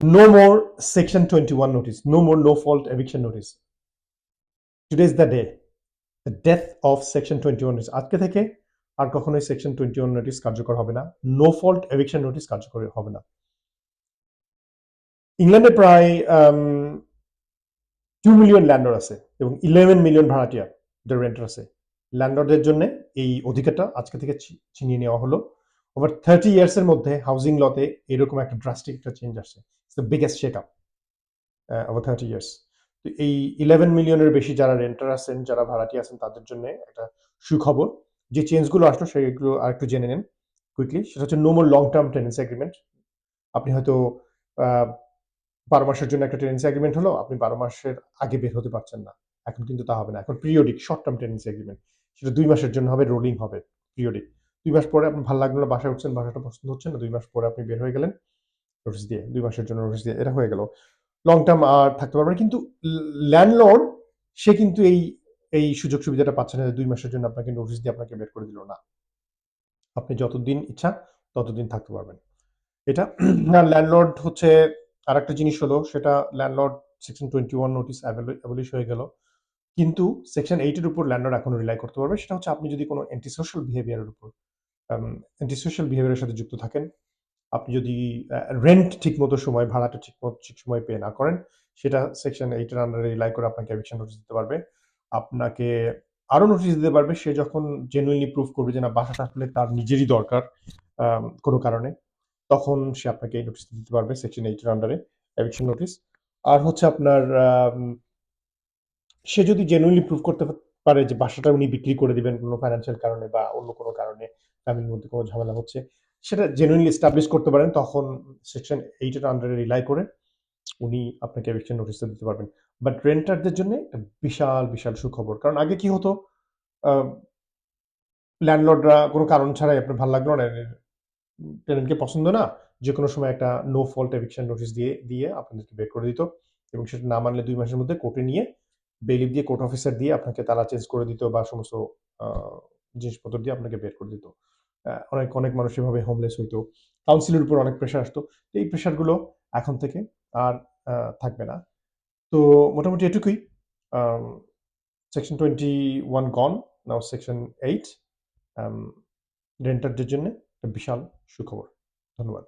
No more Section 21 notice. No more no-fault eviction notice. Today is the day. The death of Section 21 notice. আজকে থেকে আর কখনোই Section 21 notice কার্যকর হবে না। No fault eviction notice কার্যকর হবে না। ইংল্যান্ডে প্রায় 2 মিলিয়ন ল্যান্ডলর্ড আছে এবং 11 মিলিয়ন ভাড়াটিয়া রেন্টার আছে। ল্যান্ডলর্ডদের জন্য এই অধিকারটা আজকে থেকে ছিনিয়ে নেওয়া হলো। ওভার 30 ইয়ার্সের মধ্যে হাউজিং লতে এরকম একটা ড্রাস্টিক একটা চেঞ্জ আসছে। It's the biggest shake up over 30 years. তো এই 11 মিলিয়নের বেশি যারা রেন্টার আছেন, যারা ভাড়াটিয়া আছেন, তাদের জন্য একটা সুখবর। যে চেঞ্জগুলো আসলো সেগুলো আরেকটু জেনে নেন কুইকলি। সেটা হচ্ছে no more long term tenancy agreement. আপনি হয়তো 12 মাসের জন্য একটা টেনেন্সি এগ্রিমেন্ট হলো, আপনি 12 মাসের আগে বের হতে পারছেন না। এখন কিন্তু তা হবে না। এখন periodic short term tenancy agreement. সেটা 2 মাসের জন্য হবে, রোলিং হবে, পিরিয়ডিক। 2 মাস পরে আপনার ভালো লাগলো না, বাসায় উঠছেন, বাসাটা পছন্দ হচ্ছে না, 2 মাস পরে আপনি বের হয়ে গেলেন নোটিস দিয়ে, 2 মাসের জন্য নোটিস দিয়ে, এটা হয়ে গেল। লং টার্ম আর থাকতে পারবে না। কিন্তু ল্যান্ডলর্ড সে কিন্তু এই সুযোগ সুবিধাটা পাচ্ছে না যে 2 মাসের জন্য আপনাকে নোটিস দিয়ে আপনাকে বের করে দিল না। আপনি যতদিন ইচ্ছা ততদিন থাকতে পারবেন। এটা আর ল্যান্ডলর্ড হচ্ছে আরেকটা জিনিস হলো, সেটা ল্যান্ডলর্ড সেকশন 21 নোটিস অ্যাবলিশ হয়ে গেল। কিন্তু সেকশন 8 এর উপর ল্যান্ডলর্ড এখনো রিলাই করতে পারবে। সেটা হচ্ছে আপনি যদি কোনো অ্যান্টি সোশ্যাল বিহেভিয়ারের উপর অ্যান্টি সোশ্যাল বিহেভিয়ারের সাথে যুক্ত থাকেন, আপনি যদি রেন্ট ঠিকমতো সময়, ভাড়াটা ঠিক সময় পে না করেন, সেটা সেকশন 8 এর আন্ডারে রিলাই করে আপনাকে এভিকশন নোটিস দিতে পারবে। আপনাকে আরো নোটিস দিতে পারবে সে যখন জেনুইনলি প্রুফ করবে যে না, বাসাটা আসলে তার নিজেরই দরকার কোনো কারণে, তখন সে আপনাকে এই নোটিসটা দিতে পারবে সেকশন 8 এর আন্ডারে, এভিকশন নোটিস। আর হচ্ছে আপনার সে যদি জেনুইনলি প্রুভ করতে পারে যে বাসাটা উনি বিক্রি করে দিবেন কোনো ফাইন্যান্সিয়াল কারণে বা অন্য কোনো কারণে, ফ্যামিলির মধ্যে কোনো ঝামেলা হচ্ছে, সেটা জেনুইনলি এস্টাবলিশ করতে পারেন, তখন সেকশন 8 এর আন্ডারে রিলাই করে উনি আপনাকে এভিকশন নোটিসটা দিতে পারবেন। বাট রেন্টারদের জন্য একটা বিশাল বিশাল সুখবর। কারণ আগে কি হতো, ল্যান্ডলর্ডরা কোনো কারণ ছাড়াই, আপনার ভালো লাগলো না, টেনেন্টকে পছন্দ না, যে কোনো সময় একটা নো ফল্ট এভিকশন নোটিস দিয়ে আপনাদেরকে বের করে দিত, এবং সেটা না মানলে 2 মাসের মধ্যে কোর্টে নিয়ে বেলিফ দিয়ে, কোর্ট অফিসার দিয়ে আপনাকে তালা চেঞ্জ করে দিত বা সমস্ত জিনিসপত্র দিয়ে আপনাকে বের করে দিত। অনেক অনেক মানুষ এভাবে হোমলেস হইতো। কাউন্সিলের উপর অনেক প্রেশার আসতো। এই প্রেশারগুলো এখন থেকে আর থাকবে না। তো মোটামুটি এটুকুই। সেকশন 21 গন, নাও সেকশন 8 রেন্টারদের জন্য একটা বিশাল সুখবর। ধন্যবাদ।